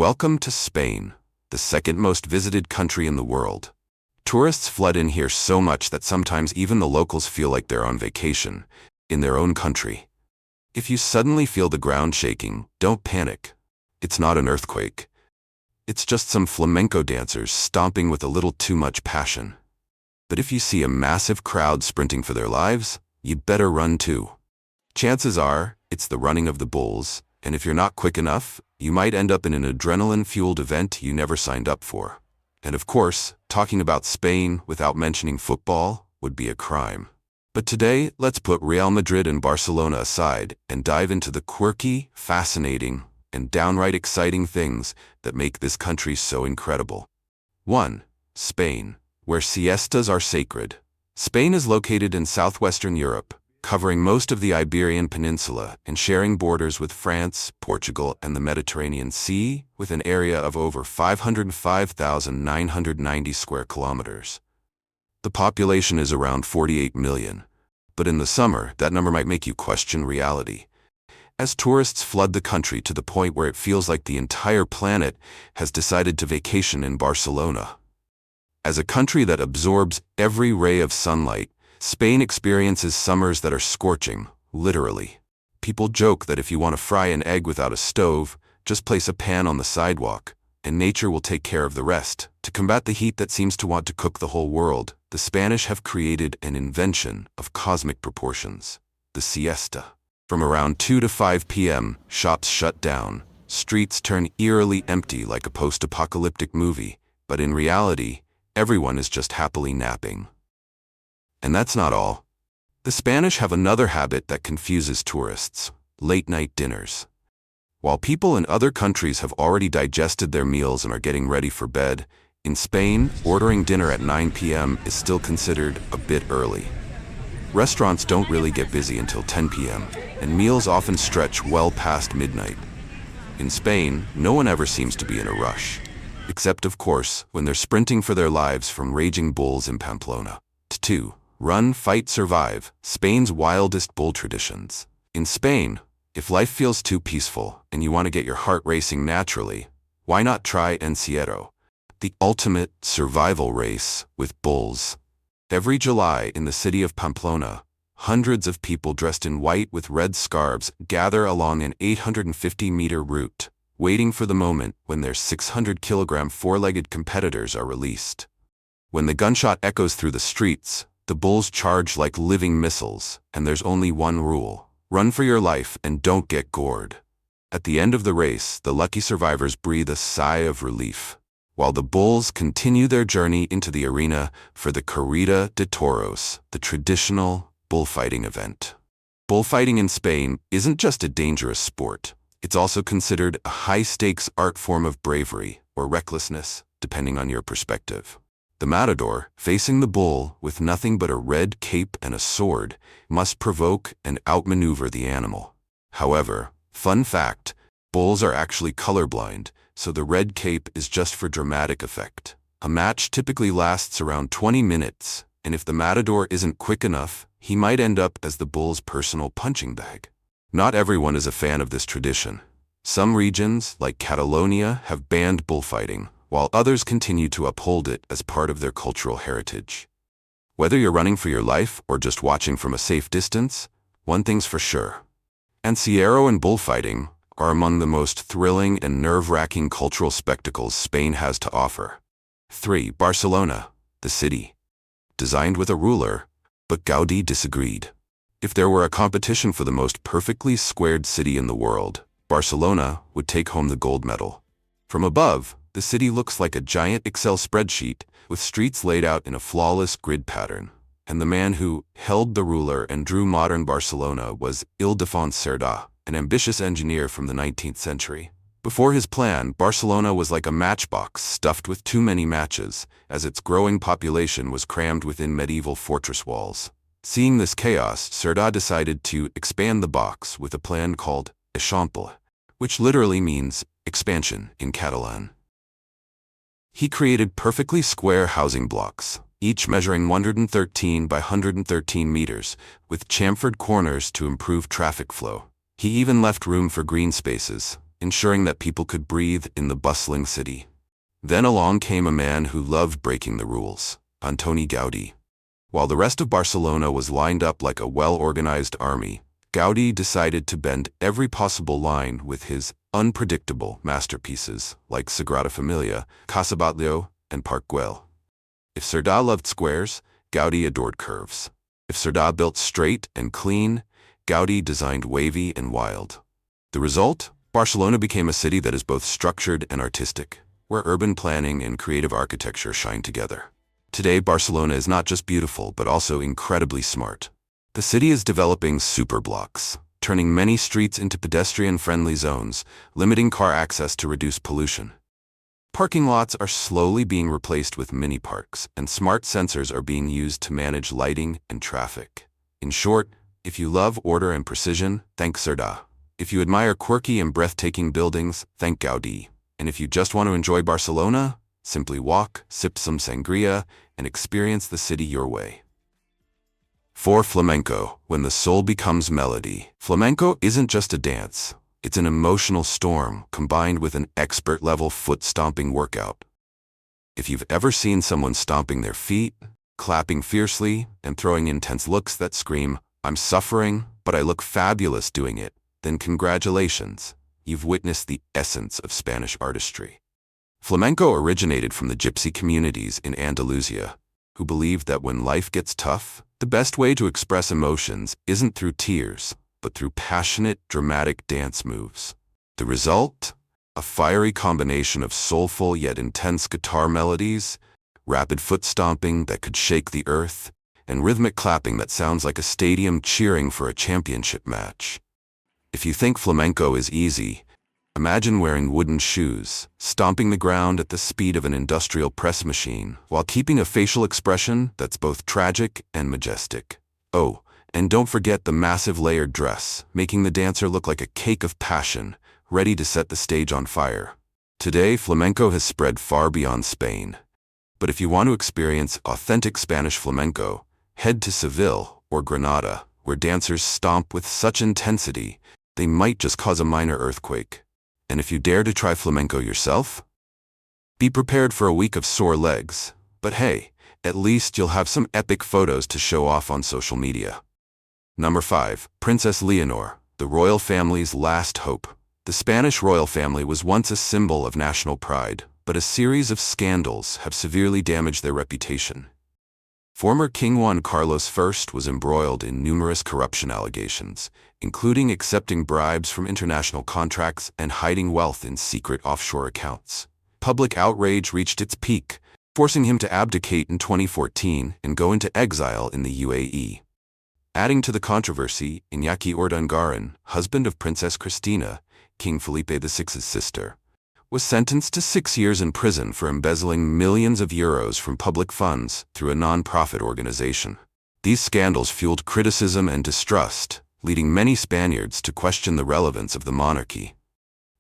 Welcome to Spain, the second most visited country in the world. Tourists flood in here so much that sometimes even the locals feel like they're on vacation, in their own country. If you suddenly feel the ground shaking, don't panic. It's not an earthquake. It's just some flamenco dancers stomping with a little too much passion. But if you see a massive crowd sprinting for their lives, you'd better run too. Chances are, it's the running of the bulls, and if you're not quick enough, you might end up in an adrenaline-fueled event you never signed up for. And of course, talking about Spain without mentioning football would be a crime. But today, let's put Real Madrid and Barcelona aside and dive into the quirky, fascinating, and downright exciting things that make this country so incredible. 1. Spain, where siestas are sacred. Spain is located in southwestern Europe, covering most of the Iberian Peninsula and sharing borders with France, Portugal, and the Mediterranean Sea, with an area of over 505,990 square kilometers. The population is around 48 million, but in the summer, that number might make you question reality, as tourists flood the country to the point where it feels like the entire planet has decided to vacation in Barcelona. As a country that absorbs every ray of sunlight, Spain experiences summers that are scorching, literally. People joke that if you want to fry an egg without a stove, just place a pan on the sidewalk, and nature will take care of the rest. To combat the heat that seems to want to cook the whole world, the Spanish have created an invention of cosmic proportions, the siesta. From around 2 to 5 p.m., shops shut down, streets turn eerily empty like a post-apocalyptic movie, but in reality, everyone is just happily napping. And that's not all. The Spanish have another habit that confuses tourists: late-night dinners. While people in other countries have already digested their meals and are getting ready for bed, in Spain, ordering dinner at 9 p.m. is still considered a bit early. Restaurants don't really get busy until 10 p.m., and meals often stretch well past midnight. In Spain, no one ever seems to be in a rush, except, of course, when they're sprinting for their lives from raging bulls in Pamplona. 2. Run, fight, survive, Spain's wildest bull traditions. In Spain, if life feels too peaceful and you want to get your heart racing naturally, why not try Encierro, the ultimate survival race with bulls? Every July in the city of Pamplona, hundreds of people dressed in white with red scarves gather along an 850-meter route, waiting for the moment when their 600-kilogram four-legged competitors are released. When the gunshot echoes through the streets, the bulls charge like living missiles, and there's only one rule: run for your life and don't get gored. At the end of the race, the lucky survivors breathe a sigh of relief, while the bulls continue their journey into the arena for the Corrida de Toros, the traditional bullfighting event. Bullfighting in Spain isn't just a dangerous sport. It's also considered a high-stakes art form of bravery or recklessness, depending on your perspective. The matador, facing the bull with nothing but a red cape and a sword, must provoke and outmaneuver the animal. However, fun fact, bulls are actually colorblind, so the red cape is just for dramatic effect. A match typically lasts around 20 minutes, and if the matador isn't quick enough, he might end up as the bull's personal punching bag. Not everyone is a fan of this tradition. Some regions, like Catalonia, have banned bullfighting, while others continue to uphold it as part of their cultural heritage. Whether you're running for your life or just watching from a safe distance, one thing's for sure: Encierro and bullfighting are among the most thrilling and nerve-wracking cultural spectacles Spain has to offer. 3. Barcelona, the city. Designed with a ruler, but Gaudí disagreed. If there were a competition for the most perfectly squared city in the world, Barcelona would take home the gold medal. From above, the city looks like a giant Excel spreadsheet, with streets laid out in a flawless grid pattern. And the man who held the ruler and drew modern Barcelona was Ildefons Cerdà, an ambitious engineer from the 19th century. Before his plan, Barcelona was like a matchbox stuffed with too many matches, as its growing population was crammed within medieval fortress walls. Seeing this chaos, Cerdà decided to expand the box with a plan called Eixample, which literally means expansion in Catalan. He created perfectly square housing blocks, each measuring 113 by 113 meters, with chamfered corners to improve traffic flow. He even left room for green spaces, ensuring that people could breathe in the bustling city. Then along came a man who loved breaking the rules, Antoni Gaudí. While the rest of Barcelona was lined up like a well-organized army, Gaudí decided to bend every possible line with his unpredictable masterpieces like Sagrada Familia, Casa Batlló, and Park Güell. If Cerdà loved squares, Gaudí adored curves. If Cerdà built straight and clean, Gaudí designed wavy and wild. The result? Barcelona became a city that is both structured and artistic, where urban planning and creative architecture shine together. Today, Barcelona is not just beautiful, but also incredibly smart. The city is developing superblocks, turning many streets into pedestrian-friendly zones, limiting car access to reduce pollution. Parking lots are slowly being replaced with mini-parks, and smart sensors are being used to manage lighting and traffic. In short, if you love order and precision, thank Cerdà. If you admire quirky and breathtaking buildings, thank Gaudí. And if you just want to enjoy Barcelona, simply walk, sip some sangria, and experience the city your way. 4. Flamenco, when the soul becomes melody. Flamenco isn't just a dance. It's an emotional storm combined with an expert-level foot-stomping workout. If you've ever seen someone stomping their feet, clapping fiercely, and throwing intense looks that scream, "I'm suffering, but I look fabulous doing it," then congratulations, you've witnessed the essence of Spanish artistry. Flamenco originated from the gypsy communities in Andalusia, who believed that when life gets tough, the best way to express emotions isn't through tears, but through passionate, dramatic dance moves. The result? A fiery combination of soulful yet intense guitar melodies, rapid foot stomping that could shake the earth, and rhythmic clapping that sounds like a stadium cheering for a championship match. If you think flamenco is easy, imagine wearing wooden shoes, stomping the ground at the speed of an industrial press machine, while keeping a facial expression that's both tragic and majestic. Oh, and don't forget the massive layered dress, making the dancer look like a cake of passion, ready to set the stage on fire. Today, flamenco has spread far beyond Spain. But if you want to experience authentic Spanish flamenco, head to Seville or Granada, where dancers stomp with such intensity, they might just cause a minor earthquake. And if you dare to try flamenco yourself, be prepared for a week of sore legs. But hey, at least you'll have some epic photos to show off on social media. Number 5. Princess Leonor, the royal family's last hope. The Spanish royal family was once a symbol of national pride, but a series of scandals have severely damaged their reputation. Former King Juan Carlos I was embroiled in numerous corruption allegations, including accepting bribes from international contracts and hiding wealth in secret offshore accounts. Public outrage reached its peak, forcing him to abdicate in 2014 and go into exile in the UAE. Adding to the controversy, Iñaki Urdangarin, husband of Princess Cristina, King Felipe VI's sister, was sentenced to 6 years in prison for embezzling millions of euros from public funds through a non-profit organization. These scandals fueled criticism and distrust, leading many Spaniards to question the relevance of the monarchy.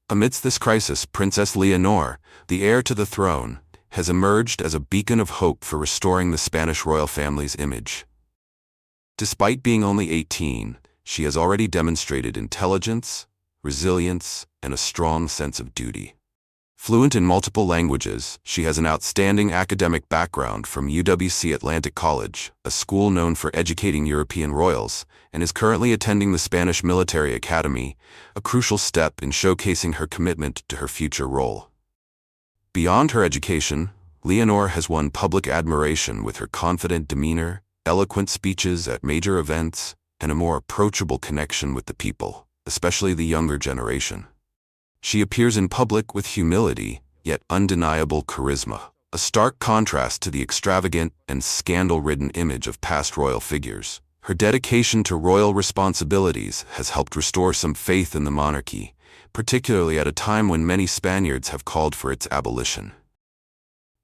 Amidst this crisis, Princess Leonor, the heir to the throne, has emerged as a beacon of hope for restoring the Spanish royal family's image. Despite being only 18, she has already demonstrated intelligence, resilience, and a strong sense of duty. Fluent in multiple languages, she has an outstanding academic background from UWC Atlantic College, a school known for educating European royals, and is currently attending the Spanish Military Academy, a crucial step in showcasing her commitment to her future role. Beyond her education, Leonor has won public admiration with her confident demeanor, eloquent speeches at major events, and a more approachable connection with the people, especially the younger generation. She appears in public with humility, yet undeniable charisma, a stark contrast to the extravagant and scandal-ridden image of past royal figures. Her dedication to royal responsibilities has helped restore some faith in the monarchy, particularly at a time when many Spaniards have called for its abolition.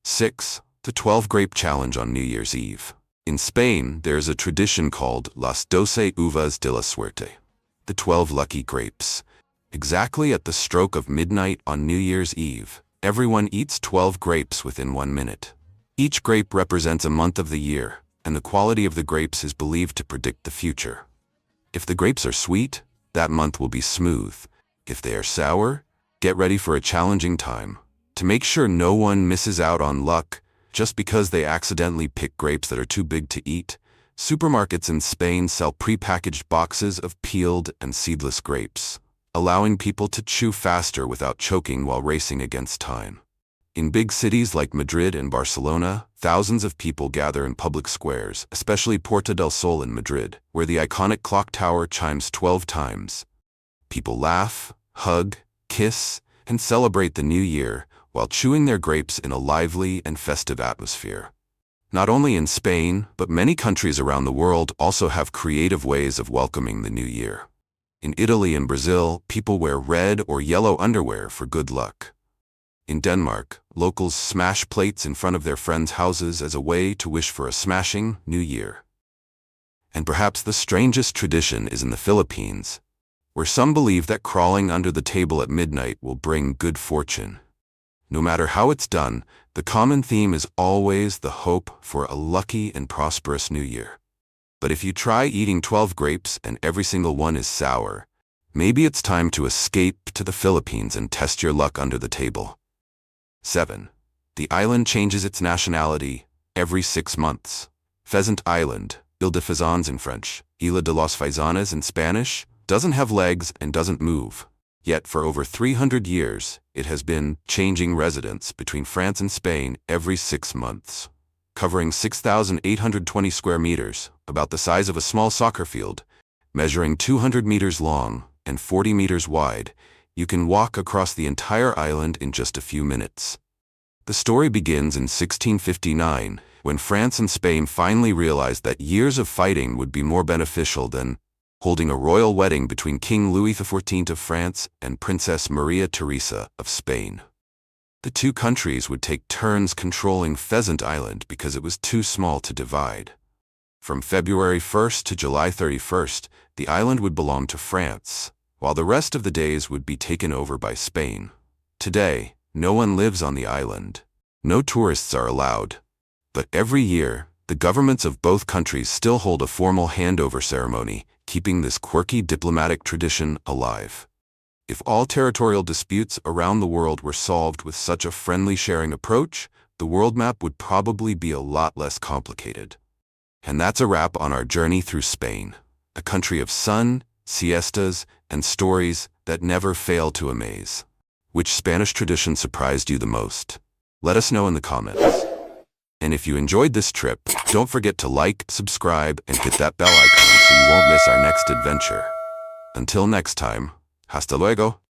6. The 12 Grape Challenge on New Year's Eve. In Spain, there is a tradition called Las 12 Uvas de la Suerte, the 12 lucky grapes. Exactly at the stroke of midnight on New Year's Eve, everyone eats 12 grapes within 1 minute. Each grape represents a month of the year, and the quality of the grapes is believed to predict the future. If the grapes are sweet, that month will be smooth. If they are sour, Get ready for a challenging time. To make sure no one misses out on luck just because they accidentally pick grapes that are too big to eat, supermarkets in Spain sell pre-packaged boxes of peeled and seedless grapes, allowing people to chew faster without choking while racing against time. In big cities like Madrid and Barcelona, thousands of people gather in public squares, especially Puerta del Sol in Madrid, where the iconic clock tower chimes 12 times. People laugh, hug, kiss, and celebrate the new year while chewing their grapes in a lively and festive atmosphere. Not only in Spain, but many countries around the world also have creative ways of welcoming the new year. In Italy and Brazil, people wear red or yellow underwear for good luck. In Denmark, locals smash plates in front of their friends' houses as a way to wish for a smashing new year. And perhaps the strangest tradition is in the Philippines, where some believe that crawling under the table at midnight will bring good fortune. No matter how it's done, the common theme is always the hope for a lucky and prosperous new year. But if you try eating 12 grapes and every single one is sour, maybe it's time to escape to the Philippines and test your luck under the table. 7. The island changes its nationality every 6 months. Pheasant Island, Île de Faisans in French, Isla de los Faisanes in Spanish, doesn't have legs and doesn't move. Yet for over 300 years, it has been changing residents between France and Spain every 6 months. Covering 6,820 square meters, about the size of a small soccer field, measuring 200 meters long and 40 meters wide, you can walk across the entire island in just a few minutes. The story begins in 1659, when France and Spain finally realized that years of fighting would be more beneficial than holding a royal wedding between King Louis XIV of France and Princess Maria Theresa of Spain. The two countries would take turns controlling Pheasant Island because it was too small to divide. From February 1st to July 31st, the island would belong to France, while the rest of the days would be taken over by Spain. Today, no one lives on the island. No tourists are allowed. But every year, the governments of both countries still hold a formal handover ceremony, keeping this quirky diplomatic tradition alive. If all territorial disputes around the world were solved with such a friendly sharing approach, the world map would probably be a lot less complicated. And that's a wrap on our journey through Spain, a country of sun, siestas, and stories that never fail to amaze. Which Spanish tradition surprised you the most? Let us know in the comments. And if you enjoyed this trip, don't forget to like, subscribe, and hit that bell icon so you won't miss our next adventure. Until next time, hasta luego.